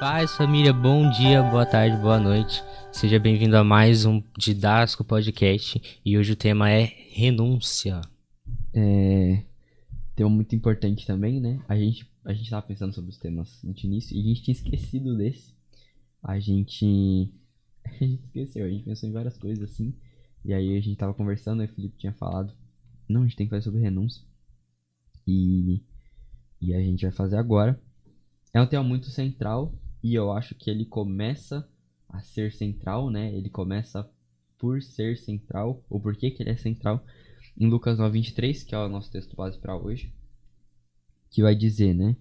Paz, família, bom dia, boa tarde, boa noite. Seja bem-vindo a mais um Didático Podcast e hoje o tema é renúncia. Tema muito importante também, né? A gente tava pensando sobre os temas no início e a gente tinha esquecido desse. A gente, a gente esqueceu, a gente pensou em várias coisas assim. E aí a gente tava conversando e o Felipe tinha falado, não, a gente tem que fazer sobre renúncia. E, e a gente vai fazer agora. É um tema muito central e eu acho que ele começa a ser central, né? Ele começa por ser central, ou por que ele é central, em Lucas 9:23, que é o nosso texto base para hoje, que vai dizer, né?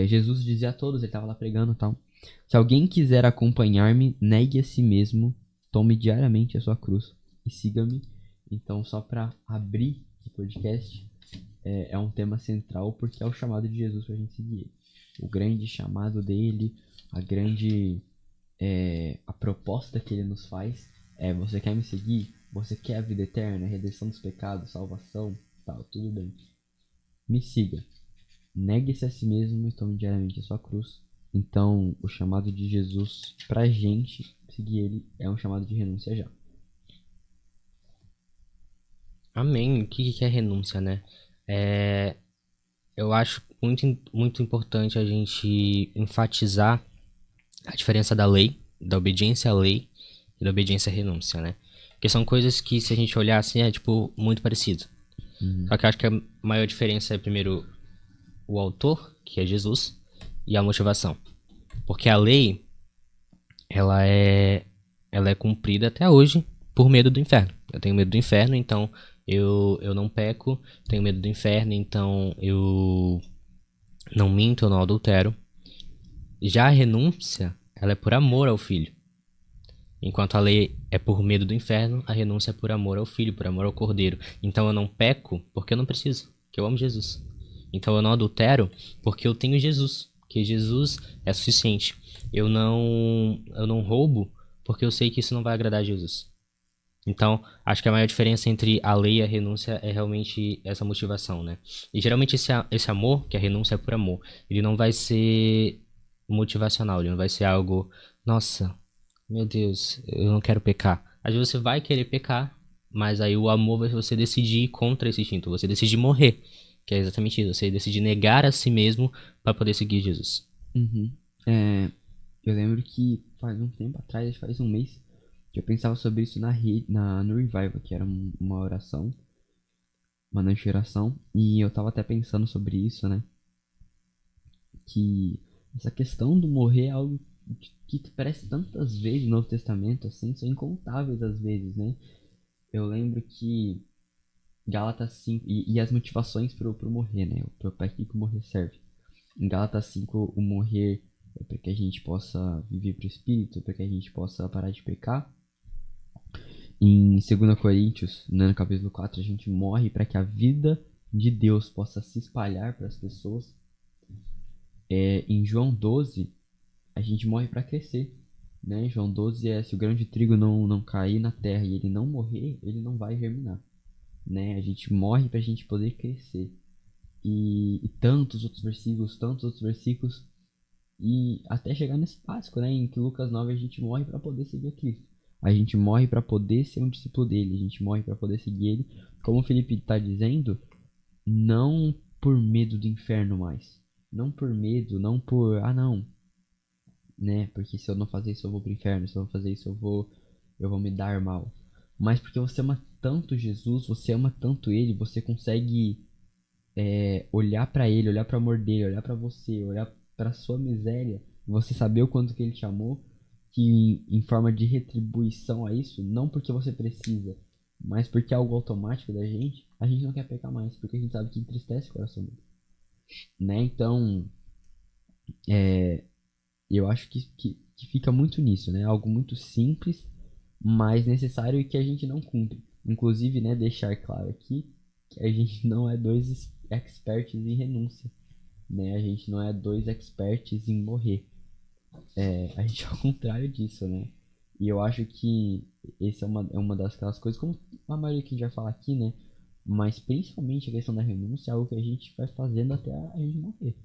Jesus dizia a todos, ele estava lá pregando e tal. Se alguém quiser acompanhar-me, negue a si mesmo, tome diariamente a sua cruz e siga-me. Então, só para abrir o podcast, é um tema central porque é o chamado de Jesus para a gente seguir ele. O grande chamado dele, a grande a proposta que ele nos faz é: você quer me seguir? Você quer a vida eterna, redenção dos pecados, salvação, tal, tudo bem. Me siga. Negue-se a si mesmo e tome diariamente a sua cruz. Então, o chamado de Jesus pra gente seguir ele é um chamado de renúncia já. Amém. O que é renúncia, né? Eu acho muito importante a gente enfatizar a diferença da lei, da obediência à lei e da obediência à renúncia, né? Porque são coisas que, se a gente olhar assim, é tipo muito parecido. Uhum. Só que eu acho que a maior diferença é primeiro o autor, que é Jesus, e a motivação. Porque a lei, ela é ela é cumprida até hoje por medo do inferno. Eu tenho medo do inferno, então eu não peco. Tenho medo do inferno, então eu não minto, eu não adultero. Já a renúncia, ela é por amor ao filho. Enquanto a lei é por medo do inferno, a renúncia é por amor ao filho, por amor ao cordeiro. Então eu não peco porque eu não preciso, porque eu amo Jesus. Então eu não adultero porque eu tenho Jesus, que Jesus é suficiente. Eu não roubo porque eu sei que isso não vai agradar a Jesus. Então, acho que a maior diferença entre a lei e a renúncia é realmente essa motivação, né? E geralmente esse amor, que a renúncia é por amor, ele não vai ser motivacional, ele não vai ser algo, nossa, meu Deus, eu não quero pecar. Às vezes você vai querer pecar, mas aí o amor vai você decidir ir contra esse instinto, você decide morrer, que é exatamente isso, você decide negar a si mesmo para poder seguir Jesus. Uhum. É, eu lembro que faz um tempo atrás, acho que faz um mês, que eu pensava sobre isso no Revival, que era uma oração, uma noite de oração, e eu tava até pensando sobre isso, né? Que essa questão do morrer é algo que aparece tantas vezes no Novo Testamento, assim, são incontáveis as vezes, né? Eu lembro que Gálatas 5, e as motivações pro morrer, né? Pra que o morrer serve. Em Gálatas 5, o morrer é para que a gente possa viver pro Espírito, para que a gente possa parar de pecar. Em 2 Coríntios, né, no capítulo 4, a gente morre para que a vida de Deus possa se espalhar para as pessoas. Em João 12, a gente morre para crescer. Né? João 12 é: se o grão de trigo não cair na terra e ele não morrer, ele não vai germinar. Né? A gente morre para a gente poder crescer. E tantos outros versículos, e até chegar nesse básico, né, em que Lucas 9 a gente morre para poder seguir a Cristo. A gente morre para poder ser um discípulo dele, a gente morre para poder seguir ele, como o Felipe está dizendo, não por medo do inferno mais. Não por medo, não por, não, né, porque se eu não fazer isso eu vou pro inferno, se eu não fazer isso eu vou me dar mal. Mas porque você ama tanto Jesus, você ama tanto ele, você consegue olhar para ele, olhar para o amor dele, olhar para você, olhar para sua miséria, e você saber o quanto que ele te amou, que em forma de retribuição a isso, não porque você precisa, mas porque é algo automático da gente, a gente não quer pecar mais, porque a gente sabe que entristece o coração dele, né? Então, eu acho que fica muito nisso, né? Algo muito simples, mas necessário e que a gente não cumpre. Inclusive, né, deixar claro aqui que a gente não é dois experts em renúncia, né? A gente não é dois experts em morrer. A gente é ao contrário disso, né? E eu acho que esse é uma das aquelas coisas, como a maioria que a gente vai falar aqui, né? Mas principalmente a questão da renúncia é algo que a gente vai fazendo até a gente morrer,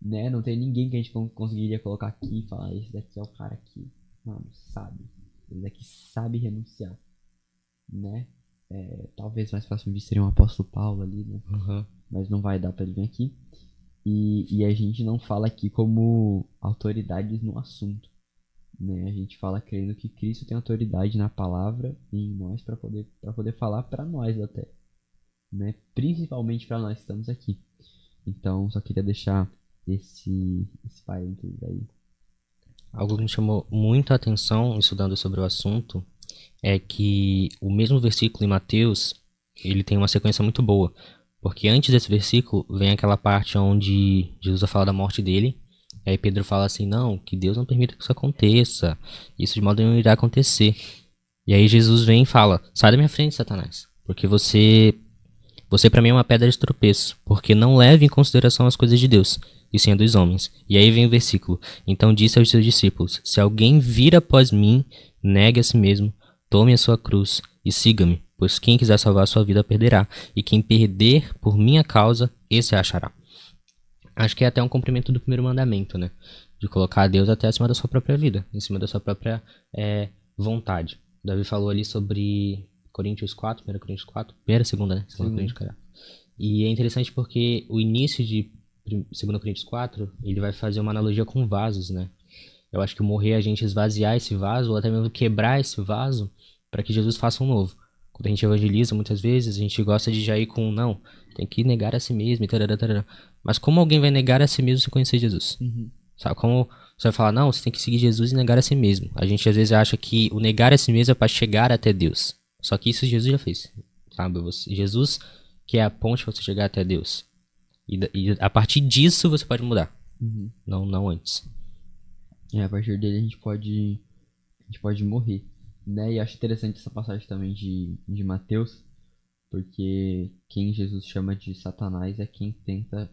né? Não tem ninguém que a gente conseguiria colocar aqui e falar, esse daqui é o cara que, mano, sabe. Esse daqui sabe renunciar, né? Talvez mais próximo disso seria um apóstolo Paulo ali, né? Uhum. Mas não vai dar pra ele vir aqui. E a gente não fala aqui como autoridades no assunto, né? A gente fala crendo que Cristo tem autoridade na palavra e em nós para poder falar para nós até, né? Principalmente para nós que estamos aqui. Então, só queria deixar esse parênteses aí. Algo que me chamou muito a atenção estudando sobre o assunto é que o mesmo versículo em Mateus, ele tem uma sequência muito boa. Porque antes desse versículo vem aquela parte onde Jesus vai falar da morte dele. E aí Pedro fala assim, não, que Deus não permita que isso aconteça. Isso de modo nenhum irá acontecer. E aí Jesus vem e fala, sai da minha frente, Satanás. Porque você para mim é uma pedra de tropeço. Porque não leva em consideração as coisas de Deus, e sim a dos homens. E aí vem o versículo. Então disse aos seus discípulos, se alguém vir após mim, negue a si mesmo, tome a sua cruz e siga-me, pois quem quiser salvar a sua vida perderá, e quem perder por minha causa, esse a achará. Acho que é até um cumprimento do primeiro mandamento, né? De colocar a Deus até acima da sua própria vida, em cima da sua própria vontade. Davi falou ali sobre Coríntios 4, 1 Coríntios 4, primeira, segunda, né? Segunda Coríntios, cara. E é interessante porque o início de 2 Coríntios 4, ele vai fazer uma analogia com vasos, né? Eu acho que morrer é a gente esvaziar esse vaso, ou até mesmo quebrar esse vaso, para que Jesus faça um novo. Quando a gente evangeliza, muitas vezes, a gente gosta de já ir com, não, tem que negar a si mesmo, e tarará, tarará. Mas como alguém vai negar a si mesmo se conhecer Jesus? Uhum. Sabe, como você vai falar, não, você tem que seguir Jesus e negar a si mesmo. A gente às vezes acha que o negar a si mesmo é para chegar até Deus. Só que isso Jesus já fez, sabe? Jesus que é a ponte para você chegar até Deus. E a partir disso você pode mudar. Uhum. Não antes. A partir dele a gente pode morrer, né? E acho interessante essa passagem também de Mateus, porque quem Jesus chama de Satanás é quem tenta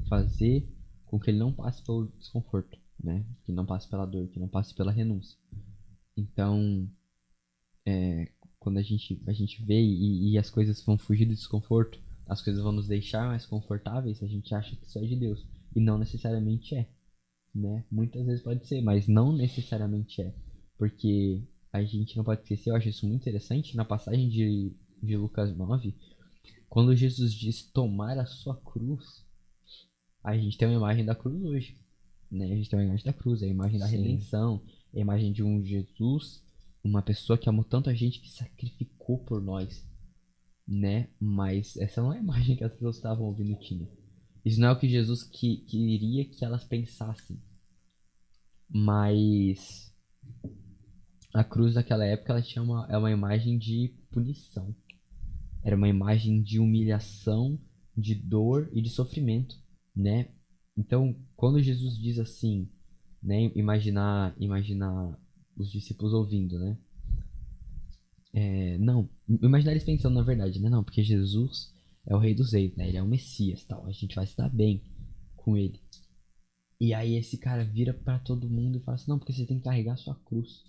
fazer com que ele não passe pelo desconforto, né? Que não passe pela dor, que não passe pela renúncia. Então, quando a gente vê e as coisas vão fugir do desconforto, as coisas vão nos deixar mais confortáveis, a gente acha que isso é de Deus. E não necessariamente é, né? Muitas vezes pode ser, mas não necessariamente é. Porque a gente não pode esquecer, eu acho isso muito interessante, na passagem de Lucas 9, quando Jesus diz tomar a sua cruz, a gente tem uma imagem da cruz hoje, né? A gente tem uma imagem da cruz, é a imagem da Sim. redenção, é a imagem de um Jesus, uma pessoa que amou tanto a gente que sacrificou por nós, né? Mas essa não é a imagem que as pessoas estavam ouvindo tinha. Isso não é o que Jesus queria que elas pensassem. Mas a cruz daquela época ela tinha uma imagem de punição. Era uma imagem de humilhação, de dor e de sofrimento, né? Então, quando Jesus diz assim, né, imaginar os discípulos ouvindo, né? Não, imaginar eles pensando na verdade, né? Não, porque Jesus é o rei dos reis, né? Ele é o Messias, tal. A gente vai se dar bem com ele. E aí esse cara vira pra todo mundo e fala assim, não, porque você tem que carregar a sua cruz.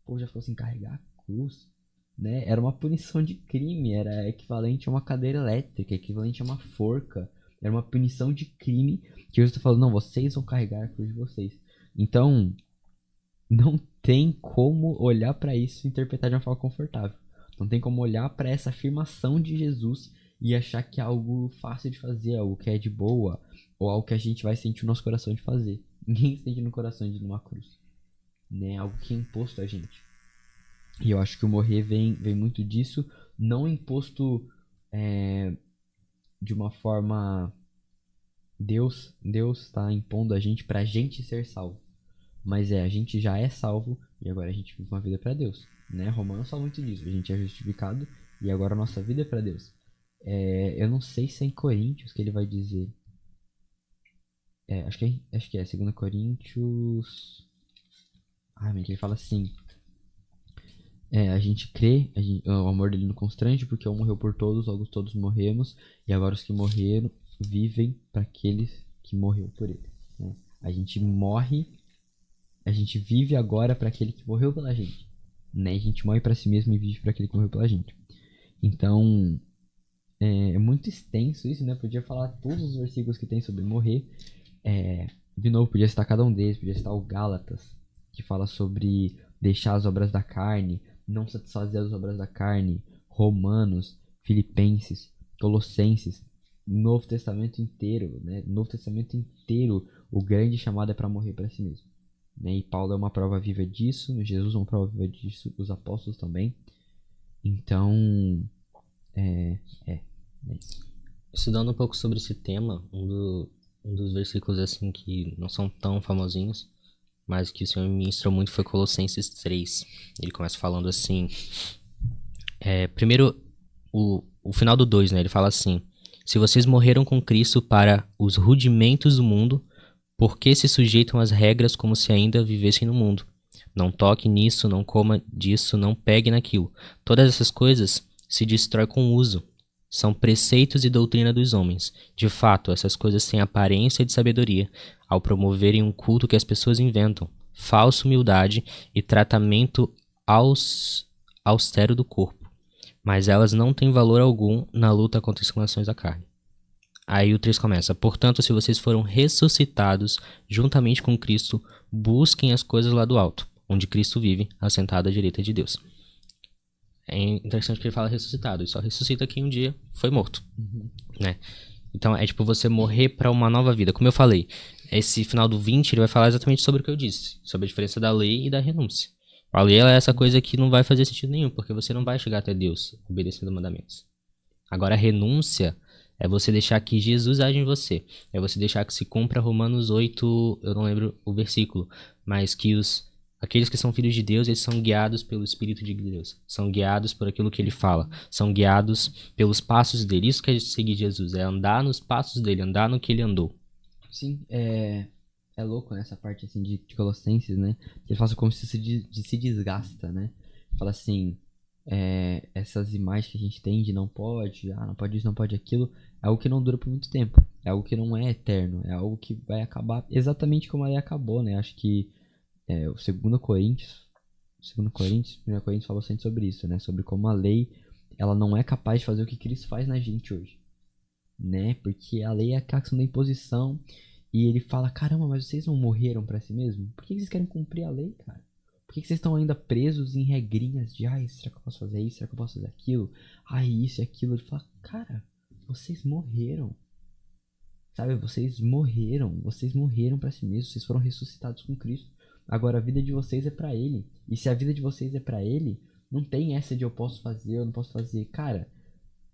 Pô, já falou assim, carregar a cruz, né? Era uma punição de crime, era equivalente a uma cadeira elétrica, equivalente a uma forca. Era uma punição de crime que Jesus tá falando, não, vocês vão carregar a cruz de vocês. Então, não tem como olhar pra isso e interpretar de uma forma confortável. Não tem como olhar pra essa afirmação de Jesus e achar que é algo fácil de fazer, algo que é de boa, ou algo que a gente vai sentir no nosso coração de fazer. Ninguém sente no coração de ir numa cruz, né? Algo que é imposto a gente. E eu acho que o morrer vem muito disso, não imposto de uma forma. Deus está impondo a gente pra gente ser salvo. Mas a gente já é salvo e agora a gente vive uma vida pra Deus, né? Romanos fala muito disso. A gente é justificado e agora a nossa vida é pra Deus. Eu não sei se é em Coríntios que ele vai dizer. Acho que é 2 Coríntios. Ai, meu, que ele fala assim. A gente crê, o amor dele não constrange, porque um morreu por todos, logo todos morremos, e agora os que morreram vivem para aqueles que morreu por ele, né? A gente morre, a gente vive agora para aquele que morreu pela gente, né? A gente morre para si mesmo e vive para aquele que morreu pela gente. Então, é muito extenso isso, né? Podia falar todos os versículos que tem sobre morrer, De novo, podia citar cada um deles, podia citar o Gálatas, que fala sobre deixar as obras da carne, não satisfazer as obras da carne, Romanos, Filipenses, Colossenses, Novo Testamento inteiro, né? Novo Testamento inteiro, o grande chamado é para morrer para si mesmo. Né? E Paulo é uma prova viva disso, Jesus é uma prova viva disso, os apóstolos também. Então, é isso. Estudando um pouco sobre esse tema, um dos versículos assim que não são tão famosinhos, mas que o Senhor me ministrou muito foi Colossenses 3. Ele começa falando assim, primeiro o final do 2, né? Ele fala assim: se vocês morreram com Cristo para os rudimentos do mundo, por que se sujeitam às regras como se ainda vivessem no mundo? Não toque nisso, não coma disso, não pegue naquilo. Todas essas coisas se destrói com o uso. São preceitos e doutrina dos homens. De fato, essas coisas têm aparência de sabedoria, ao promoverem um culto que as pessoas inventam, falsa humildade e tratamento austero do corpo. Mas elas não têm valor algum na luta contra as inclinações da carne. Aí o 3 começa: portanto, se vocês foram ressuscitados juntamente com Cristo, busquem as coisas lá do alto, onde Cristo vive, assentado à direita de Deus. É interessante que ele fala ressuscitado, e só ressuscita quem um dia foi morto, né? Então é tipo você morrer para uma nova vida. Como eu falei, esse final do 20 ele vai falar exatamente sobre o que eu disse, sobre a diferença da lei e da renúncia. A lei é essa coisa que não vai fazer sentido nenhum, porque você não vai chegar até Deus obedecendo mandamentos. Agora a renúncia é você deixar que Jesus age em você. É você deixar que se cumpra Romanos 8, eu não lembro o versículo, mas que aqueles que são filhos de Deus, eles são guiados pelo Espírito de Deus. São guiados por aquilo que ele fala. São guiados pelos passos dele. Isso que é seguir Jesus, é andar nos passos dele, andar no que ele andou. Sim, é louco nessa parte assim de Colossenses, né? Ele fala como se se desgasta, né? Fala assim, essas imagens que a gente tem de não pode isso, não pode aquilo, é algo que não dura por muito tempo. É algo que não é eterno, é algo que vai acabar exatamente como a lei acabou, né? Acho que o 2 Coríntios, 1 Coríntios fala bastante sobre isso, né? Sobre como a lei, ela não é capaz de fazer o que Cristo faz na gente hoje, né? Porque a lei é a questão da imposição, e ele fala: caramba, mas vocês não morreram para si mesmo? Por que vocês querem cumprir a lei, cara? Por que vocês estão ainda presos em regrinhas de será que eu posso fazer isso? Será que eu posso fazer aquilo? Isso e aquilo. Ele fala: cara, vocês morreram. Sabe, vocês morreram para si mesmos, vocês foram ressuscitados com Cristo. Agora a vida de vocês é para ele. E se a vida de vocês é para ele, não tem essa de eu posso fazer, eu não posso fazer. Cara,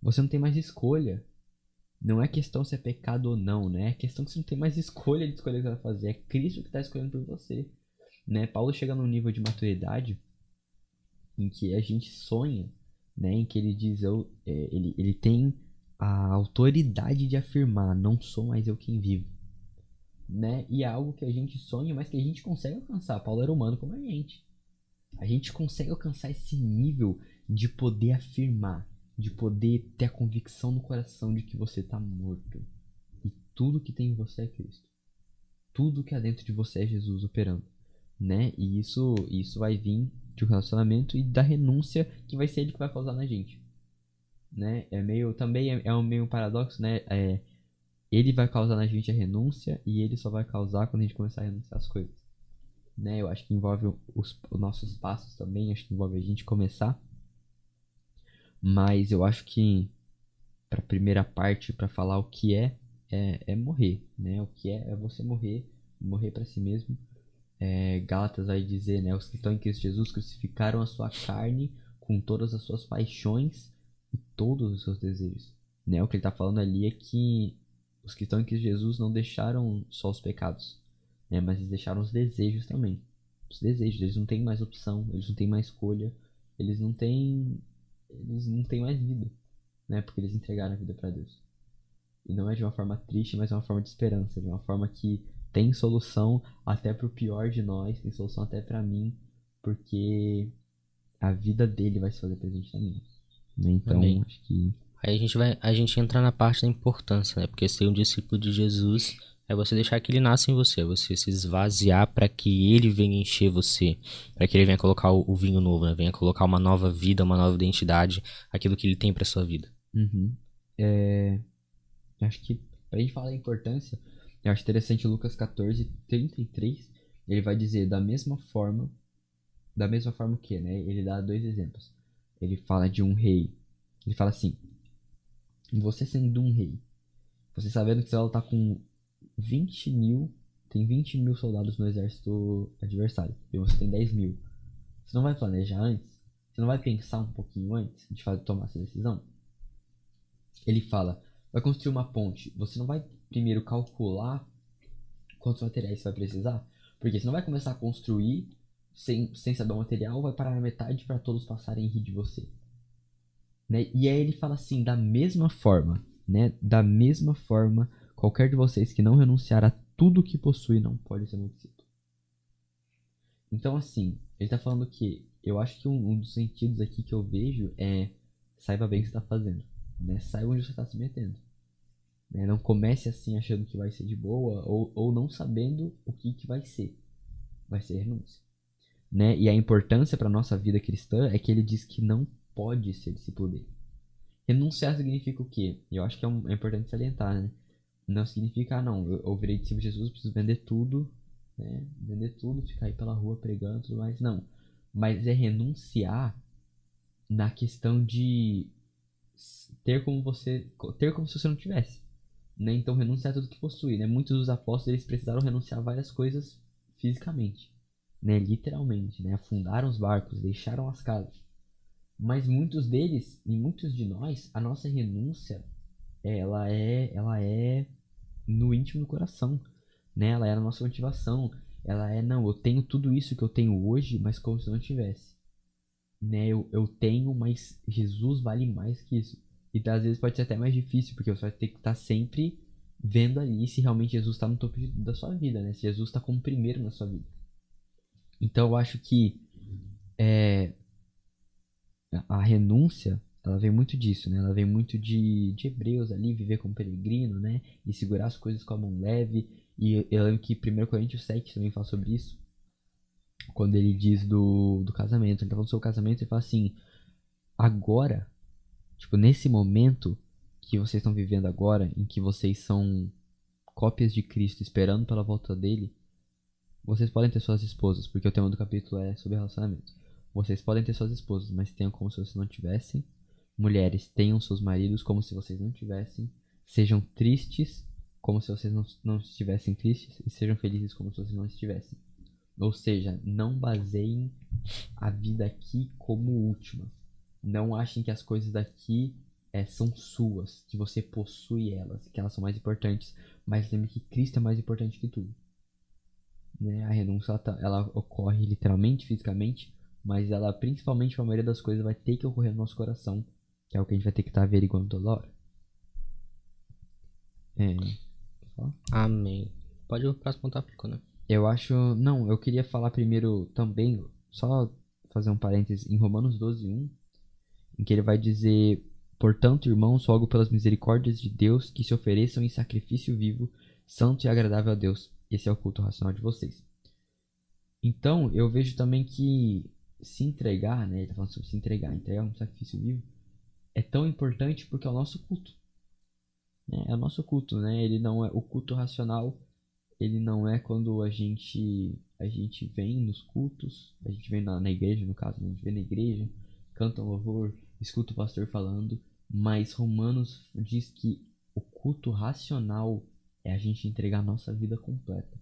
você não tem mais escolha. Não é questão se é pecado ou não, né? É questão que você não tem mais escolha de escolher o que você vai fazer. É Cristo que está escolhendo por você, né? Paulo chega num nível de maturidade em que a gente sonha, né? Em que ele diz, ele tem a autoridade de afirmar: não sou mais eu quem vivo, né? E é algo que a gente sonha, mas que a gente consegue alcançar. Paulo era humano como a gente. A gente consegue alcançar esse nível de poder afirmar, de poder ter a convicção no coração de que você está morto. E tudo que tem em você é Cristo. Tudo que há dentro de você é Jesus operando, né? E isso vai vir de um relacionamento e da renúncia que vai ser ele que vai causar na gente, né? Também é um meio paradoxo, né? Ele vai causar na gente a renúncia e ele só vai causar quando a gente começar a renunciar às coisas, né? Eu acho que envolve os nossos passos também, acho que envolve a gente começar. Mas eu acho que para a primeira parte, para falar o que é morrer, né? O que é você morrer para si mesmo. Gálatas vai dizer, né? Os que estão em Cristo Jesus crucificaram a sua carne com todas as suas paixões e todos os seus desejos, né? O que ele está falando ali é que os que estão em Cristo Jesus não deixaram só os pecados, né? Mas eles deixaram os desejos também. Os desejos, eles não têm mais opção, eles não têm mais escolha, eles não têm mais vida, né? Porque eles entregaram a vida para Deus. E não é de uma forma triste, mas é uma forma de esperança, de uma forma que tem solução até pro pior de nós, tem solução até para mim, porque a vida dele vai se fazer presente na minha, né? Então, Amém. acho que Aí a gente entra na parte da importância, né? Porque ser um discípulo de Jesus é você deixar que ele nasça em você, é você se esvaziar para que ele venha encher você, para que ele venha colocar o vinho novo, né? Venha colocar uma nova vida, uma nova identidade, aquilo que ele tem para sua vida. Acho que pra gente falar da importância, Eu acho interessante Lucas 14:33, ele vai dizer da mesma forma que, né? Ele dá dois exemplos. Ele fala de um rei. Ele fala assim: você sendo um rei, você sabendo que você vai lutar com 20 mil, tem 20 mil soldados no exército adversário, e você tem 10 mil. Você não vai planejar antes? Você não vai pensar um pouquinho antes de tomar essa decisão? Ele fala: vai construir uma ponte. Você não vai primeiro calcular quantos materiais você vai precisar? Porque você não vai começar a construir sem saber o material, vai parar na metade para todos passarem e rir de você. Né? E aí ele fala assim, da mesma forma, né? Da mesma forma, qualquer de vocês que não renunciar a tudo que possui não pode ser meu discípulo. Então, assim, ele tá falando que eu acho que um dos sentidos aqui que eu vejo é saiba bem o que você tá fazendo, né? Saiba onde você tá se metendo. Né? Não comece assim achando que vai ser de boa ou não sabendo o que vai ser. Vai ser renúncia. Né? E a importância para nossa vida cristã é que ele diz que não pode ser discípulo dele. Renunciar significa o quê? Eu acho que é importante salientar, né? Não significa, não, eu virei discípulo de Jesus, preciso vender tudo, né? Vender tudo, ficar aí pela rua pregando e tudo mais. Não. Mas é renunciar na questão de ter como se você não tivesse. Né? Então renunciar a tudo que possui. Né? Muitos dos apóstolos eles precisaram renunciar a várias coisas fisicamente. Né? Literalmente. Né? Afundaram os barcos, deixaram as casas. Mas muitos deles, e muitos de nós, a nossa renúncia, ela é no íntimo do coração, né? Ela é a nossa motivação. Ela é, não, eu tenho tudo isso que eu tenho hoje, mas como se eu não tivesse. Né? Eu tenho, mas Jesus vale mais que isso. E às vezes pode ser até mais difícil, porque você vai ter que estar sempre vendo ali se realmente Jesus está no topo da sua vida, né? Se Jesus está como primeiro na sua vida. Então eu acho que é, a renúncia, ela vem muito disso, né? Ela vem muito de Hebreus ali, viver como peregrino, né? E segurar as coisas com a mão leve. E eu lembro que 1 Coríntios 7 também fala sobre isso. Quando ele diz do casamento. Ele tá falando sobre o casamento e fala assim: agora, tipo, nesse momento que vocês estão vivendo agora, em que vocês são cópias de Cristo esperando pela volta dele, vocês podem ter suas esposas, porque o tema do capítulo é sobre relacionamento. Vocês podem ter suas esposas, mas tenham como se vocês não tivessem. Mulheres, tenham seus maridos como se vocês não tivessem. Sejam tristes como se vocês não estivessem tristes. E sejam felizes como se vocês não estivessem. Ou seja, não baseiem a vida aqui como última. Não achem que as coisas daqui são suas, que você possui elas, que elas são mais importantes. Mas lembre que Cristo é mais importante que tudo. Né? A renúncia ela ocorre literalmente, fisicamente, mas ela, principalmente para a maioria das coisas, vai ter que ocorrer no nosso coração, que é o que a gente vai ter que estar averiguando toda hora. Amém. Pode ir pro próximo tópico, né? Eu acho. Não, eu queria falar primeiro também, só fazer um parênteses, em Romanos 12:1, em que ele vai dizer: portanto, irmãos, rogo pelas misericórdias de Deus que se ofereçam em sacrifício vivo, santo e agradável a Deus. Esse é o culto racional de vocês. Então, eu vejo também que se entregar, né? Ele tá falando sobre se entregar um sacrifício vivo, é tão importante porque é o nosso culto. Né? É o nosso culto, né? Ele não é o culto racional, ele não é quando a gente vem nos cultos, a gente vem na igreja, no caso, né? A gente vem na igreja, canta um louvor, escuta o pastor falando, mas Romanos diz que o culto racional é a gente entregar a nossa vida completa.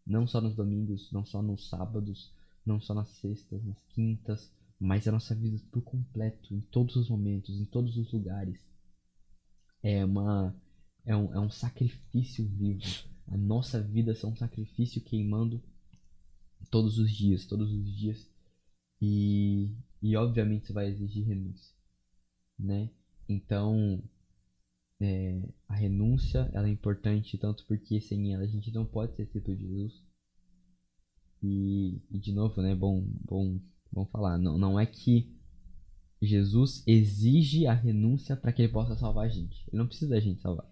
Não só nos domingos, não só nos sábados, não só nas sextas, nas quintas, mas a nossa vida por completo, em todos os momentos, em todos os lugares. É uma é um sacrifício vivo. A nossa vida é um sacrifício queimando todos os dias, todos os dias. E obviamente isso vai exigir renúncia, né? Então, a renúncia ela é importante tanto porque sem ela a gente não pode ser discípulo de Jesus. E de novo, né? Bom falar. Não é que Jesus exige a renúncia para que ele possa salvar a gente. Ele não precisa da gente salvar.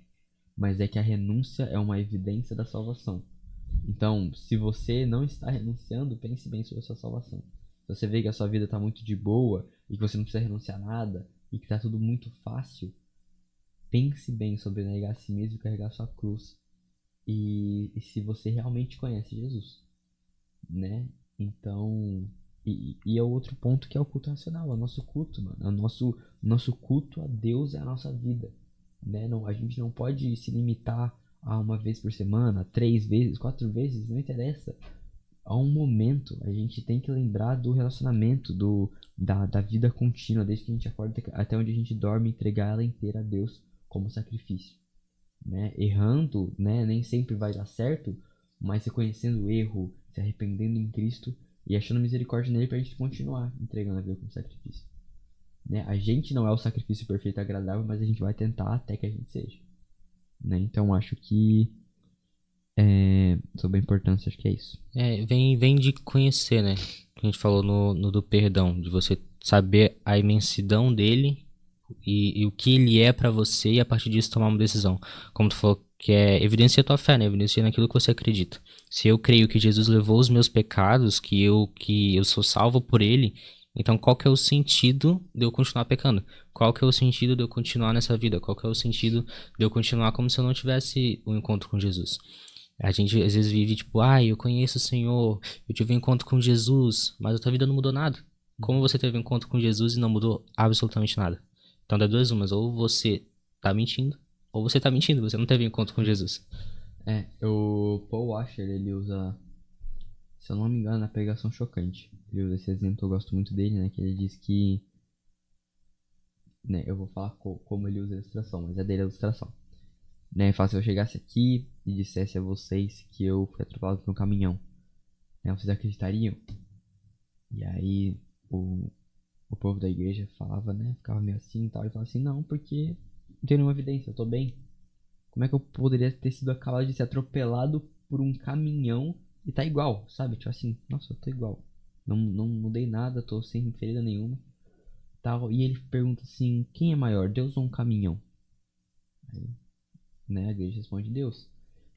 Mas é que a renúncia é uma evidência da salvação. Então, se você não está renunciando, pense bem sobre a sua salvação. Se você vê que a sua vida está muito de boa e que você não precisa renunciar a nada e que está tudo muito fácil, pense bem sobre negar a si mesmo e carregar a sua cruz. e se você realmente conhece Jesus, né? Então, e é o outro ponto que é o culto racional, é o nosso culto, mano. É o nosso culto a Deus é a nossa vida, né? Não, a gente não pode se limitar a uma vez por semana, 3 vezes, 4 vezes, não interessa. Há um momento, a gente tem que lembrar do relacionamento, da vida contínua, desde que a gente acorda até onde a gente dorme, entregar ela inteira a Deus como sacrifício, né? Errando, né? Nem sempre vai dar certo, mas reconhecendo o erro, se arrependendo em Cristo e achando misericórdia nele pra gente continuar entregando a vida como sacrifício, né? A gente não é o sacrifício perfeito e agradável, mas a gente vai tentar até que a gente seja, né? Então acho que sobre a importância, acho que é isso. Vem de conhecer, né? Que a gente falou no do perdão, de você saber a imensidão dele e o que ele é pra você e a partir disso tomar uma decisão. Como tu falou, que é evidencia a tua fé, né? Evidencia naquilo que você acredita. Se eu creio que Jesus levou os meus pecados, que eu sou salvo por ele, então qual que é o sentido de eu continuar pecando? Qual que é o sentido de eu continuar nessa vida? Qual que é o sentido de eu continuar como se eu não tivesse um encontro com Jesus? A gente às vezes vive tipo, eu conheço o Senhor, eu tive um encontro com Jesus, mas a tua vida não mudou nada. Como você teve um encontro com Jesus e não mudou absolutamente nada? Então dá duas umas, ou você tá mentindo, ou você tá mentindo, você não teve um encontro com Jesus. O Paul Washer, ele usa, se eu não me engano, a pregação chocante. Ele usa esse exemplo, eu gosto muito dele, né? Que ele diz que, né? Eu vou falar como ele usa a ilustração, mas é dele a ilustração. Né? Fala, se eu chegasse aqui e dissesse a vocês que eu fui atropelado por um caminhão, né? Vocês acreditariam? E aí o povo da igreja falava, né? Ficava meio assim e tal. E falava assim, não, porque não tenho nenhuma evidência, eu tô bem. Como é que eu poderia ter sido acabado de ser atropelado por um caminhão e tá igual, sabe? Tipo assim, nossa, eu tô igual. Não mudei nada, tô sem ferida nenhuma. Tal. E ele pergunta assim, quem é maior, Deus ou um caminhão? Aí, né, a igreja responde Deus.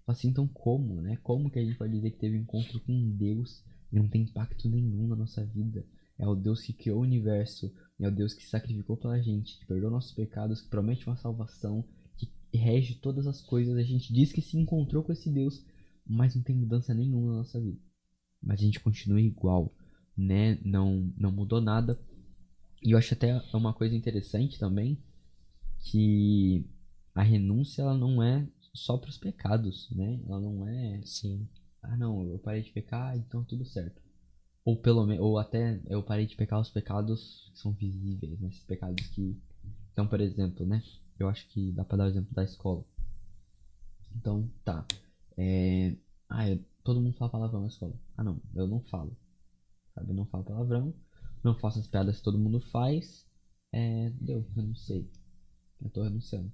Fala assim, então como, né? Como que a gente pode dizer que teve um encontro com Deus e não tem impacto nenhum na nossa vida? É o Deus que criou o universo, é o Deus que se sacrificou pela gente, que perdoa nossos pecados, que promete uma salvação, que rege todas as coisas. A gente diz que se encontrou com esse Deus, mas não tem mudança nenhuma na nossa vida. Mas a gente continua igual, né? Não mudou nada. E eu acho até uma coisa interessante também, que a renúncia ela não é só para os pecados, né? Ela não é, Sim. não, eu parei de pecar, então tudo certo. Ou pelo menos, ou até eu parei de pecar os pecados que são visíveis, né? Esses pecados que, então, por exemplo, né? Eu acho que dá para dar o exemplo da escola. Então, tá. É... todo mundo fala palavrão na escola. Não, eu não falo. Sabe? Eu não falo palavrão. Não faço as piadas que todo mundo faz. Eu não sei. Eu tô renunciando.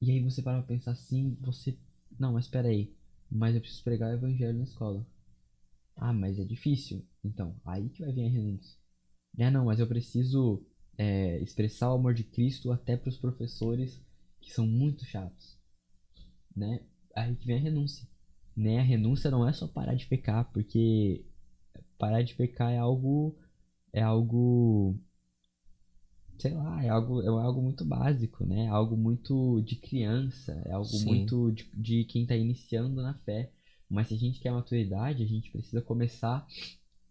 E aí você para pra pensar assim, você. Não, mas espera aí. Mas eu preciso pregar o evangelho na escola. Mas é difícil. Então, aí que vai vir a renúncia. Não, mas eu preciso expressar o amor de Cristo até pros professores que são muito chatos, né? Aí que vem a renúncia. Né? A renúncia não é só parar de pecar, porque parar de pecar é algo, sei lá, é algo muito básico, né? É algo muito de criança, é algo Sim. muito de quem está iniciando na fé. Mas se a gente quer maturidade, a gente precisa começar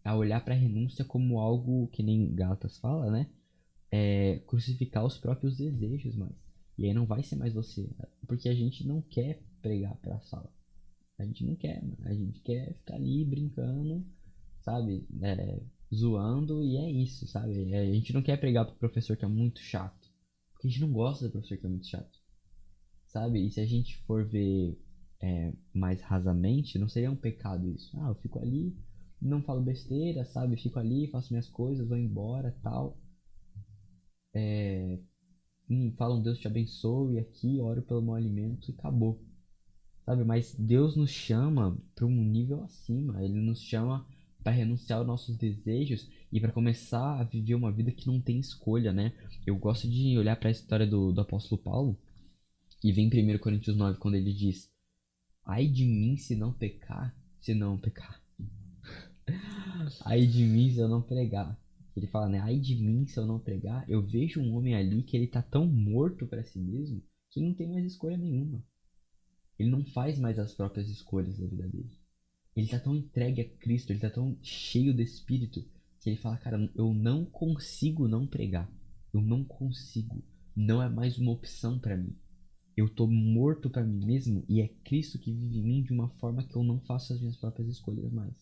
a olhar para a renúncia como algo que nem Gálatas fala, né? Crucificar os próprios desejos, mas e aí não vai ser mais você, porque a gente não quer pregar para a sala. A gente não quer, mano. A gente quer ficar ali brincando, sabe? Zoando e é isso, sabe? A gente não quer pregar pro professor que é muito chato. Porque a gente não gosta do professor que é muito chato, sabe? E se a gente for ver mais rasamente, não seria um pecado isso. Eu fico ali, não falo besteira, sabe? Fico ali, faço minhas coisas, vou embora, tal. Falam Deus te abençoe aqui, oro pelo meu alimento e acabou. Sabe? Mas Deus nos chama para um nível acima. Ele nos chama para renunciar aos nossos desejos e para começar a viver uma vida que não tem escolha, né? Eu gosto de olhar para a história do apóstolo Paulo e ver em 1 Coríntios 9 quando ele diz: ai de mim se não pecar. Ai de mim se eu não pregar. Ele fala, né? Ai de mim se eu não pregar. Eu vejo um homem ali que ele tá tão morto para si mesmo que não tem mais escolha nenhuma. ele não faz mais as próprias escolhas da vida dele. Ele tá tão entregue a Cristo, ele tá tão cheio do Espírito, que ele fala, cara, eu não consigo não pregar. Eu não consigo. Não é mais uma opção pra mim. Eu tô morto pra mim mesmo e é Cristo que vive em mim de uma forma que eu não faço as minhas próprias escolhas mais.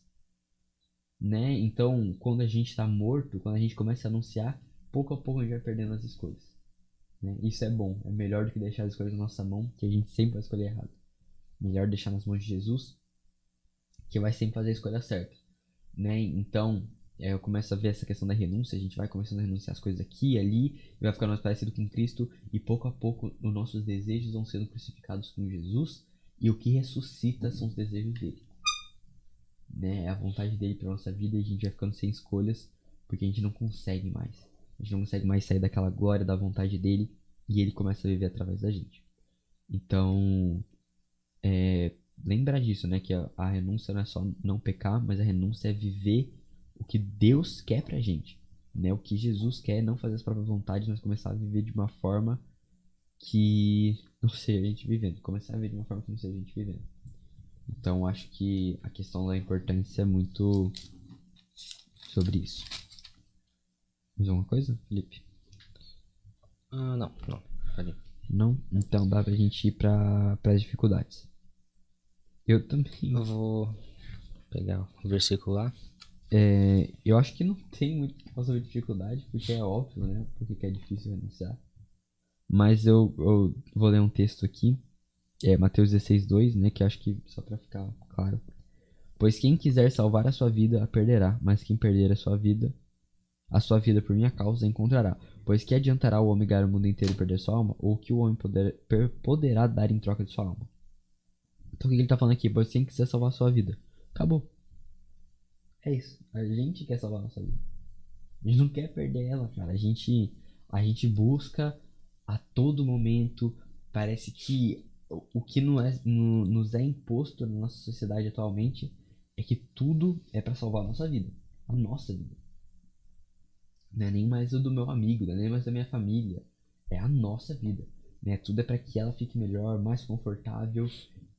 Né? Então, quando a gente tá morto, quando a gente começa a anunciar, pouco a pouco a gente vai perdendo as escolhas. Né? Isso é bom. É melhor do que deixar as escolhas na nossa mão, que a gente sempre vai escolher errado. Melhor deixar nas mãos de Jesus, que vai sempre fazer a escolha certa. Né? Então, eu começo a ver essa questão da renúncia, a gente vai começando a renunciar as coisas aqui e ali, e vai ficando mais parecido com Cristo, e pouco a pouco os nossos desejos vão sendo crucificados com Jesus, e o que ressuscita são os desejos dele. Né? É a vontade dele para nossa vida, e a gente vai ficando sem escolhas, porque a gente não consegue mais. A gente não consegue mais sair daquela glória da vontade dele, e ele começa a viver através da gente. Então, lembrar disso, né? Que a renúncia não é só não pecar, mas a renúncia é viver o que Deus quer pra gente. Né? O que Jesus quer é não fazer as próprias vontades, mas começar a viver de uma forma que não seja a gente vivendo. Começar a viver de uma forma que não seja a gente vivendo. Então acho que a questão da importância é muito sobre isso. Mais alguma coisa, Felipe? Não. Falei. Não? Então dá pra gente ir para as dificuldades. Eu também. Eu vou pegar o versículo lá. Eu acho que não tem muito que falar sobre dificuldade, porque é óbvio, né? Porque é difícil renunciar. Mas eu vou ler um texto aqui. Mateus 16:2, né? Que acho que só pra ficar claro. Pois quem quiser salvar a sua vida, a perderá. Mas quem perder a sua vida por minha causa, a encontrará. Pois que adiantará o homem ganhar o mundo inteiro e perder sua alma? Ou que o homem poderá dar em troca de sua alma? Então o que ele tá falando aqui? Pois quem quiser salvar a sua vida. Acabou. É isso. A gente quer salvar a nossa vida. A gente não quer perder ela, cara. A gente busca a todo momento. Parece que o que nos é imposto na nossa sociedade atualmente é que tudo é pra salvar a nossa vida. A nossa vida. Não é nem mais o do meu amigo, não é nem mais da minha família. É a nossa vida. Né? Tudo é pra que ela fique melhor, mais confortável.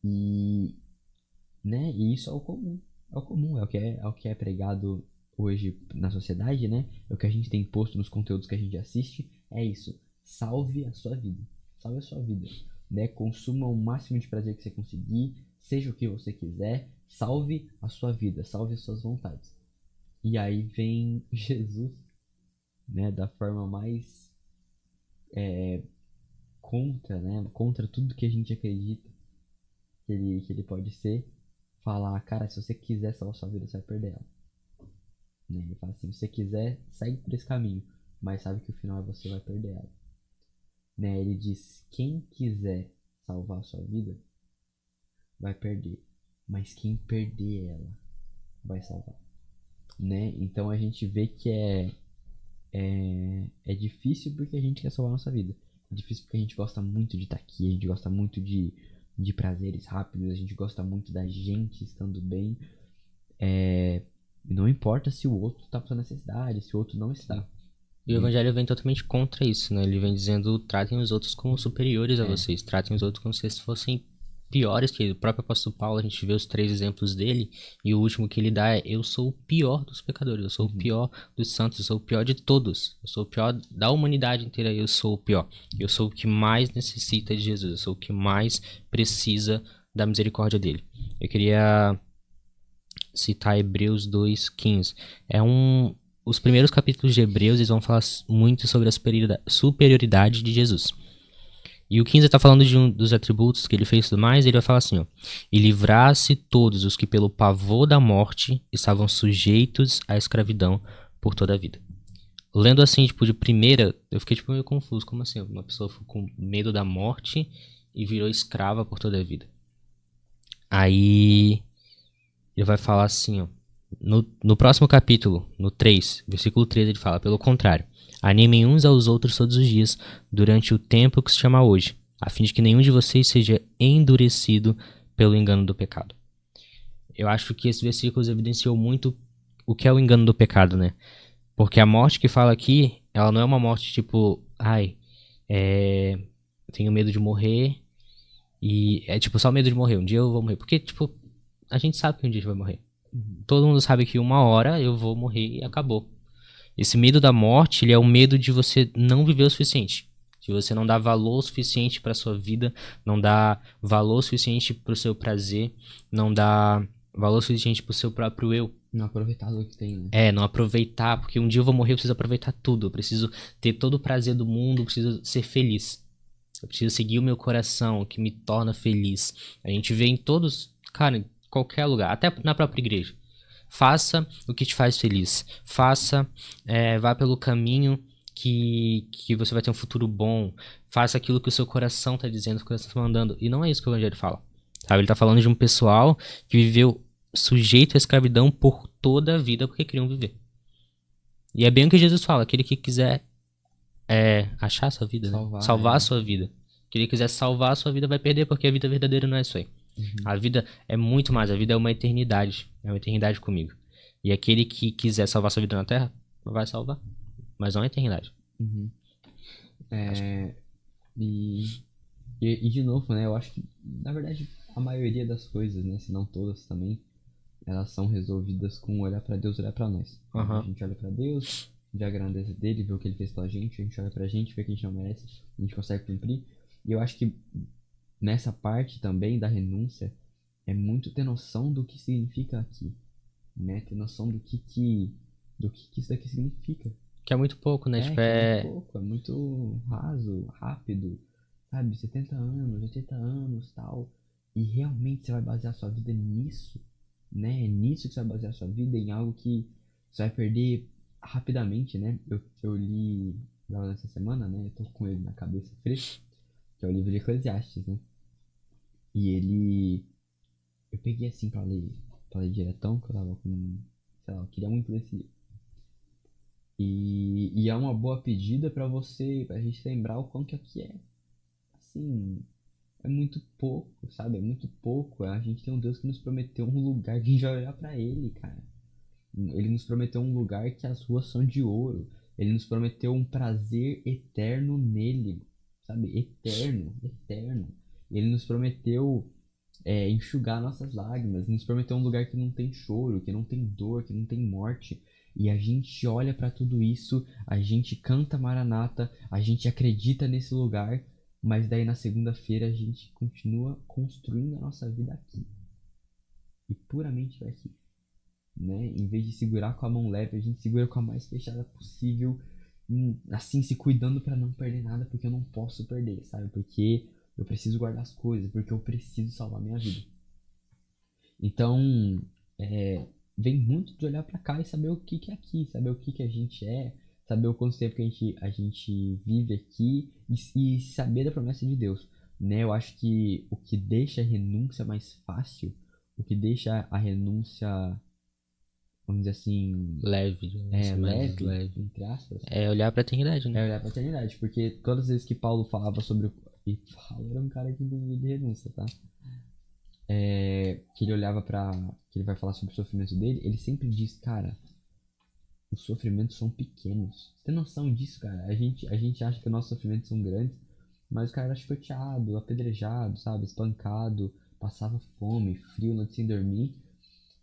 Né? E isso é o comum. É o comum, é o que é pregado hoje na sociedade, né? É o que a gente tem posto nos conteúdos que a gente assiste. É isso. Salve a sua vida. Salve a sua vida. Né? Consuma o máximo de prazer que você conseguir. Seja o que você quiser. Salve a sua vida. Salve as suas vontades. E aí vem Jesus, né? Da forma mais contra, né? Contra tudo que a gente acredita que ele pode ser. Falar, cara, se você quiser salvar sua vida, você vai perder ela. Né? Ele fala assim, se você quiser, segue por esse caminho, mas sabe que o final é você vai perder ela. Né? Ele diz, quem quiser salvar sua vida, vai perder. Mas quem perder ela, vai salvar. Né? Então a gente vê que é difícil porque a gente quer salvar nossa vida. É difícil porque a gente gosta muito de estar aqui, a gente gosta muito de prazeres rápidos, a gente gosta muito da gente estando bem. Não importa se o outro está passando necessidade, se o outro não está. E o evangelho vem totalmente contra isso, né? Ele vem dizendo, tratem os outros como superiores a vocês. Tratem os outros como se eles fossem piores que ele. O próprio apóstolo Paulo, a gente vê os 3 exemplos dele. E o último que ele dá é, eu sou o pior dos pecadores. Eu sou o pior dos santos. Eu sou o pior de todos. Eu sou o pior da humanidade inteira. Eu sou o pior. Eu sou o que mais necessita de Jesus. Eu sou o que mais precisa da misericórdia dele. Eu queria citar Hebreus 2:15. Os primeiros capítulos de Hebreus, eles vão falar muito sobre a superioridade de Jesus. E o 15 está falando de um dos atributos que ele fez e tudo mais, e ele vai falar assim, ó, e livrasse todos os que pelo pavor da morte estavam sujeitos à escravidão por toda a vida. Lendo assim, tipo, de primeira, eu fiquei tipo meio confuso, como assim? Uma pessoa ficou com medo da morte e virou escrava por toda a vida. Aí ele vai falar assim, ó, no próximo capítulo, no 3, versículo 13, ele fala, pelo contrário, animem uns aos outros todos os dias, durante o tempo que se chama hoje, a fim de que nenhum de vocês seja endurecido pelo engano do pecado. Eu acho que esse versículo evidenciou muito o que é o engano do pecado, né? Porque a morte que fala aqui, ela não é uma morte tipo, tenho medo de morrer E é tipo só medo de morrer. Um dia eu vou morrer. Porque, tipo, a gente sabe que um dia a gente vai morrer. Uhum. Todo mundo sabe que uma hora eu vou morrer e acabou. Esse medo da morte, ele é o medo de você não viver o suficiente. De você não dar valor suficiente para sua vida, não dar valor suficiente para o seu prazer, não dar valor suficiente para o seu próprio eu. Não aproveitar o que tem, né? É, não aproveitar, porque um dia eu vou morrer, eu preciso aproveitar tudo. Eu preciso ter todo o prazer do mundo, eu preciso ser feliz. Eu preciso seguir o meu coração, o que me torna feliz. A gente vê em todos, cara, em qualquer lugar, até na própria igreja. Faça o que te faz feliz. Faça, vá pelo caminho que você vai ter um futuro bom. Faça aquilo que o seu coração está dizendo, que o coração está mandando. E não é isso que o Evangelho fala. Sabe? Ele está falando de um pessoal que viveu sujeito à escravidão por toda a vida porque queriam viver. E é bem o que Jesus fala: aquele que quiser achar a sua vida, né? Salvar, Salvar a é. sua vida. Aquele que quiser salvar a sua vida vai perder, porque a vida verdadeira não é isso aí. Uhum. A vida é muito mais, a vida é uma eternidade. É uma eternidade comigo. E aquele que quiser salvar sua vida na Terra, vai salvar. Mas não é eternidade. Uhum. É, e, e de novo, né? Eu acho que, na verdade, a maioria das coisas, né? Se não todas também, elas são resolvidas com olhar pra Deus, olhar pra nós. Sabe? A Aham. gente olha pra Deus, vê a grandeza dele, vê o que ele fez pela gente, a gente olha pra gente, vê que a gente não merece, a gente consegue cumprir. E eu acho que nessa parte também da renúncia é muito ter noção do que significa aqui, né? Ter noção do que isso daqui significa. Que é muito pouco, né? É, Tipo, que é muito é. pouco, é muito raso, rápido, sabe? 70 anos, 80 anos, tal. E realmente você vai basear sua vida nisso, né? É nisso que você vai basear sua vida, em algo que você vai perder rapidamente, né? Eu li lá nessa semana, né? Eu tô com ele na cabeça fresco, que é o livro de Eclesiastes, né? E ele. Eu peguei assim pra ler diretão, que eu tava com. Sei lá, eu queria muito ler esse livro. E é uma boa pedida pra você, pra gente lembrar o quanto que aqui é. Assim, é muito pouco, sabe? É muito pouco. A gente tem um Deus que nos prometeu um lugar que a gente vai olhar pra ele, cara. Ele nos prometeu um lugar que as ruas são de ouro. Ele nos prometeu um prazer eterno nele, sabe? Eterno, eterno. Ele nos prometeu enxugar nossas lágrimas, nos prometeu um lugar que não tem choro, que não tem dor, que não tem morte. E a gente olha para tudo isso, a gente canta Maranata, a gente acredita nesse lugar, mas daí na segunda-feira a gente continua construindo a nossa vida aqui. E puramente aqui, né? Em vez de segurar com a mão leve, a gente segura com a mais fechada possível, assim se cuidando para não perder nada, porque eu não posso perder, sabe? Porque eu preciso guardar as coisas, porque eu preciso salvar minha vida. Então, vem muito de olhar para cá e saber o que que é aqui, saber o que que a gente é, saber o quanto tempo que a gente vive aqui e saber da promessa de Deus, né? Eu acho que o que deixa a renúncia mais fácil, o que deixa a renúncia, vamos dizer assim, Leve, digamos assim, mais leve, leve. entre aspas, É olhar pra eternidade, né? é olhar para a eternidade, porque todas as vezes que Paulo falava sobre e Paulo era um cara que entendia de renúncia, tá? Que ele olhava para que ele vai falar sobre o sofrimento dele, ele sempre diz, cara, os sofrimentos são pequenos. Você tem noção disso, cara? A gente acha que os nossos sofrimentos são grandes, mas o cara era chicoteado, apedrejado, sabe? Espancado, passava fome, frio, noite sem dormir.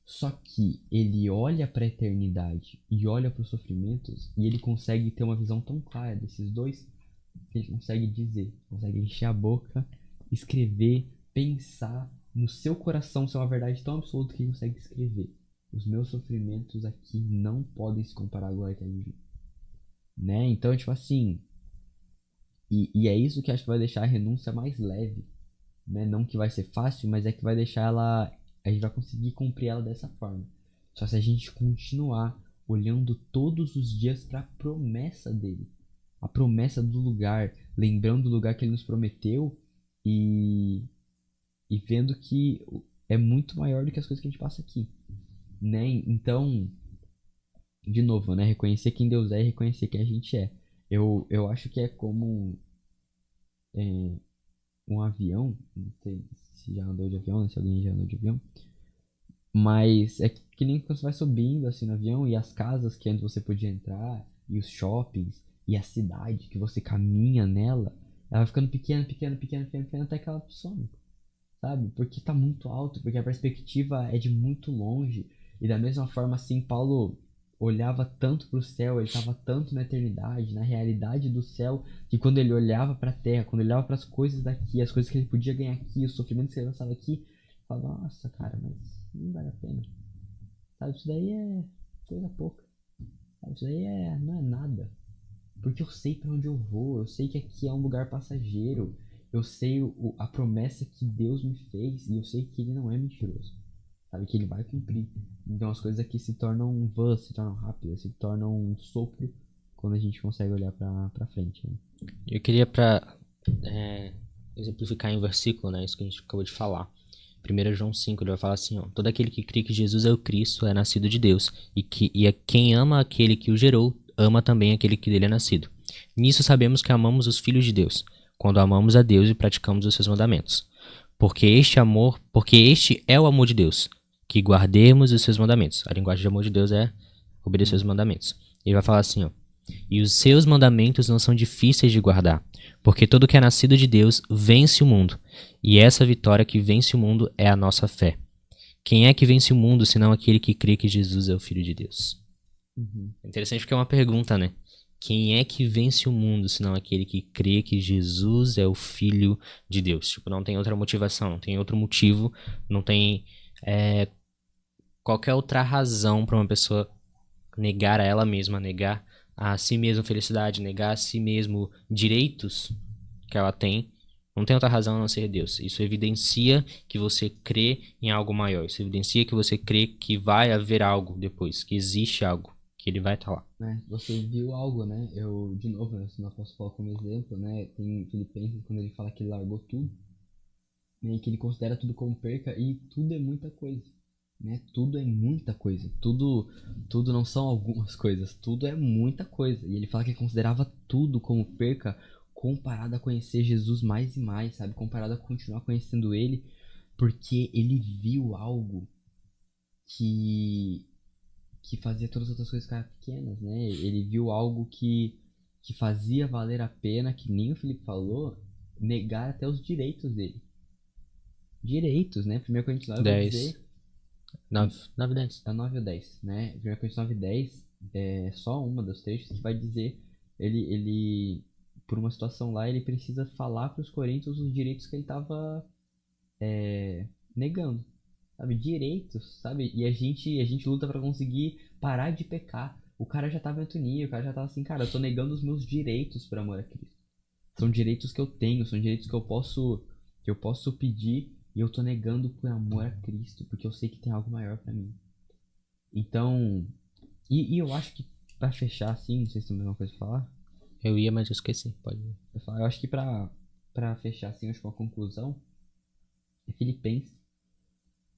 Só que ele olha para a eternidade e olha para os sofrimentos e ele consegue ter uma visão tão clara desses dois que ele consegue dizer, consegue encher a boca, escrever, pensar no seu coração ser uma verdade tão absoluta que ele consegue escrever. Os meus sofrimentos aqui não podem se comparar à glória eterna de Deus. Né? Então, tipo assim, e é isso que acho que vai deixar a renúncia mais leve, né? Não que vai ser fácil, mas é que vai deixar ela, a gente vai conseguir cumprir ela dessa forma. Só se a gente continuar olhando todos os dias para a promessa dele, a promessa do lugar, lembrando do lugar que ele nos prometeu e, e vendo que é muito maior do que as coisas que a gente passa aqui, né? Então, de novo, né? Reconhecer quem Deus é e reconhecer quem a gente é. Eu acho que é como é, um avião, não sei se já andou de avião, né, se alguém já andou de avião, mas é que nem quando você vai subindo assim no avião e as casas que antes você podia entrar, e os shoppings, e a cidade que você caminha nela, ela vai ficando pequena, pequena, pequena, pequena, pequena até que ela some. sabe? Porque tá muito alto, porque a perspectiva é de muito longe. E da mesma forma, assim, Paulo olhava tanto para o céu, ele estava tanto na eternidade, na realidade do céu, que quando ele olhava para a terra, quando ele olhava para as coisas daqui, as coisas que ele podia ganhar aqui, os sofrimentos que ele lançava aqui, ele falava, nossa, cara, mas não vale a pena. Sabe, isso daí é coisa pouca. Sabe, isso daí não é nada. Porque eu sei para onde eu vou, eu sei que aqui é um lugar passageiro, eu sei a promessa que Deus me fez e eu sei que Ele não é mentiroso, sabe? Que Ele vai cumprir. Então as coisas aqui se tornam vãs, se tornam rápidas, se tornam um sopro quando a gente consegue olhar pra frente, né? Eu queria para exemplificar em um versículo, né, isso que a gente acabou de falar. 1 João 5, ele vai falar assim, ó, todo aquele que crê que Jesus é o Cristo é nascido de Deus, e quem ama aquele que o gerou, ama também aquele que dele é nascido. Nisso sabemos que amamos os filhos de Deus, quando amamos a Deus e praticamos os seus mandamentos. Porque este é o amor de Deus, que guardemos os seus mandamentos. A linguagem de amor de Deus é obedecer os mandamentos. Ele vai falar assim, ó, e os seus mandamentos não são difíceis de guardar, porque todo que é nascido de Deus vence o mundo, e essa vitória que vence o mundo é a nossa fé. Quem é que vence o mundo, senão aquele que crê que Jesus é o Filho de Deus? Uhum. É interessante porque é uma pergunta, né? Quem é que vence o mundo, senão aquele que crê que Jesus é o Filho de Deus? Tipo, não tem outra motivação, não tem outro motivo, não tem qualquer outra razão para uma pessoa negar a ela mesma, negar a si mesma felicidade, negar a si mesmo direitos que ela tem. Não tem outra razão a não ser Deus. Isso evidencia que você crê em algo maior. Isso evidencia que você crê que vai haver algo depois, que existe algo, que ele vai estar lá. Né? Você viu algo, né? Eu, de novo, né, se não posso falar como exemplo, né? Tem Filipenses quando ele fala que ele largou tudo, né? E que ele considera tudo como perca e tudo é muita coisa. Né? Tudo é muita coisa. Tudo não são algumas coisas. Tudo é muita coisa. E ele fala que ele considerava tudo como perca comparado a conhecer Jesus mais e mais, sabe? Comparado a continuar conhecendo ele, porque ele viu algo que fazia todas as outras coisas ficar pequenas, né? Ele viu algo que fazia valer a pena, que nem o Felipe falou, negar até os direitos dele. Direitos, né? 1 Coríntios 9 vai 10, dizer 9, 9, 10. a 9 ou 10, né? 1 Coríntios 9 e 10 é só uma dos trechos que vai dizer ele por uma situação lá, ele precisa falar para os coríntios os direitos que ele estava negando, sabe? Direitos, sabe? E a gente luta para conseguir parar de pecar. O cara já tava em outro nível, o cara já tava assim, cara, eu tô negando os meus direitos por amor a Cristo. São direitos que eu tenho, são direitos que eu posso pedir e eu tô negando por amor a Cristo, porque eu sei que tem algo maior para mim. Então, e eu acho que pra fechar assim, não sei se tem alguma coisa pra falar. Eu ia, mas eu esqueci. Pode. Eu acho que pra fechar assim, acho que uma conclusão é Filipenses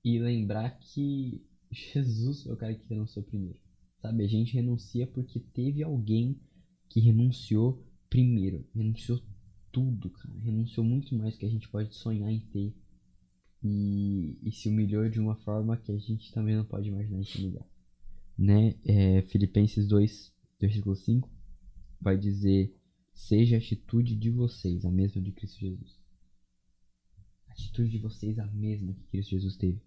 e lembrar que Jesus foi o cara que renunciou primeiro. Sabe, a gente renuncia porque teve alguém que renunciou primeiro. Renunciou tudo, cara. Renunciou muito mais do que a gente pode sonhar em ter. E se humilhou de uma forma que a gente também não pode imaginar se humilhar. Né? Filipenses 2, versículo 5 vai dizer: seja a atitude de vocês a mesma de Cristo Jesus. A atitude de vocês a mesma que Cristo Jesus teve.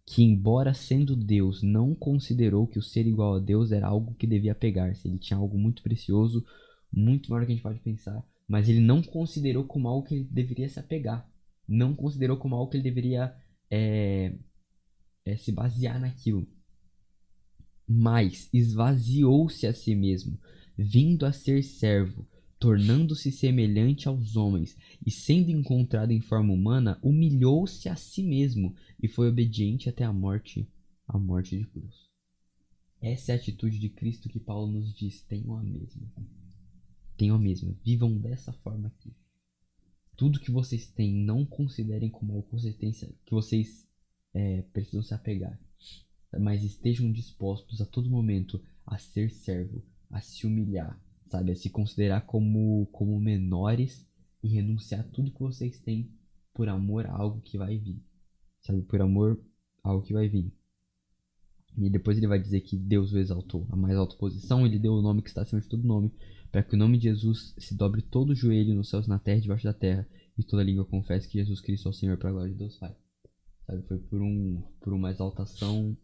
Que, embora sendo Deus, não considerou que o ser igual a Deus era algo que devia pegar-se. Ele tinha algo muito precioso, muito maior do que a gente pode pensar, mas ele não considerou como algo que ele deveria se apegar. Não considerou como algo que ele deveria se basear naquilo. Mas esvaziou-se a si mesmo, vindo a ser servo, tornando-se semelhante aos homens, e sendo encontrado em forma humana, humilhou-se a si mesmo e foi obediente até a morte de cruz. Essa é a atitude de Cristo que Paulo nos diz: tenham a mesma. Tenham a mesma. Vivam dessa forma aqui. Tudo que vocês têm, não considerem como algo que vocês precisam se apegar, mas estejam dispostos a todo momento a ser servo, a se humilhar, sabe, a se considerar como menores e renunciar a tudo que vocês têm por amor a algo que vai vir, sabe, por amor a algo que vai vir. E depois ele vai dizer que Deus o exaltou a mais alta posição, ele deu o nome que está acima de todo nome, para que o nome de Jesus se dobre todo o joelho nos céus, na terra e debaixo da terra, e toda língua confesse que Jesus Cristo é o Senhor, para a glória de Deus Pai. Sabe, foi por uma exaltação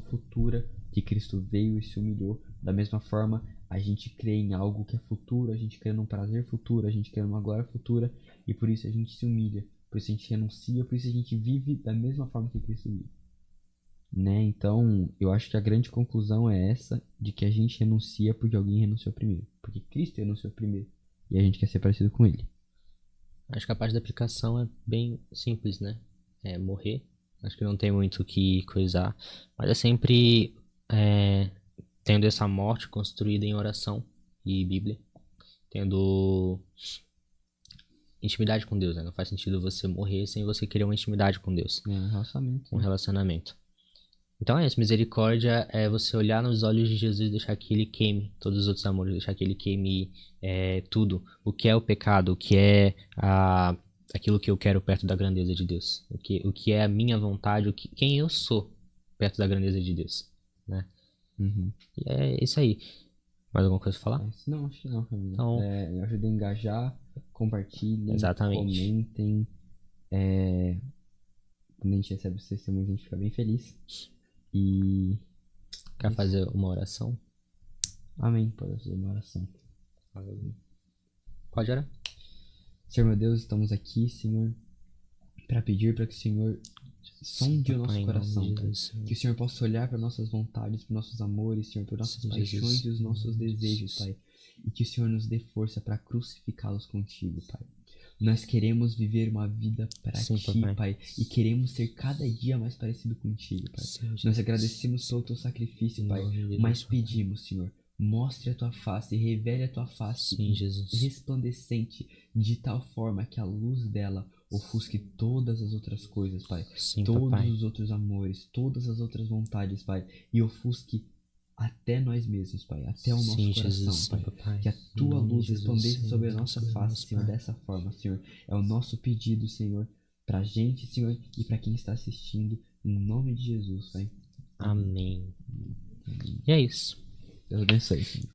futura que Cristo veio e se humilhou. Da mesma forma, a gente crê em algo que é futuro, a gente crê num prazer futuro, a gente crê numa glória futura, e por isso a gente se humilha, por isso a gente renuncia, por isso a gente vive da mesma forma que Cristo vive. Né? Então, eu acho que a grande conclusão é essa, de que a gente renuncia porque alguém renunciou primeiro. Porque Cristo renunciou primeiro. E a gente quer ser parecido com ele. Acho que a parte da aplicação é bem simples, né? É morrer. Acho que não tem muito o que coisar. Mas é sempre tendo essa morte construída em oração e Bíblia. Tendo intimidade com Deus, né? Não faz sentido você morrer sem você querer uma intimidade com Deus. É um relacionamento. Um relacionamento. Então é isso, misericórdia é você olhar nos olhos de Jesus e deixar que ele queime todos os outros amores, deixar que ele queime tudo. O que é o pecado, o que é aquilo que eu quero perto da grandeza de Deus. O que é a minha vontade, quem eu sou perto da grandeza de Deus. Né? Uhum. E é isso aí. Mais alguma coisa pra falar? Não, acho que não, família. Então, Me ajuda a engajar, compartilhem, exatamente. comentem. Quando a gente recebe os testemunhos, a gente fica bem feliz. E Quer fazer uma oração? amém, pode fazer uma oração. Pode orar. Senhor meu Deus, estamos aqui, Senhor, para pedir para que o Senhor sonde o nosso coração, Pai. Que o Senhor possa olhar para nossas vontades, para nossos amores, Senhor, para nossas paixões e os nossos desejos, Pai. E que o Senhor nos dê força para crucificá-los contigo, Pai. Nós queremos viver uma vida para Ti, Pai. E queremos ser cada dia mais parecido contigo, Pai. Nós agradecemos pelo Teu sacrifício, Pai. Mas pedimos, Senhor, mostre a Tua face, revele a Tua face resplandecente, de tal forma que a luz dela ofusque todas as outras coisas, Pai. Todos os outros amores, todas as outras vontades, Pai. E ofusque até nós mesmos, Pai, até o nosso coração, Pai. Que a Tua luz resplandeça sobre a nossa face, Senhor, dessa forma, Senhor. É o nosso pedido, Senhor, pra gente, Senhor, e pra quem está assistindo, em nome de Jesus, Pai. Amém. E é isso. Deus abençoe, Senhor.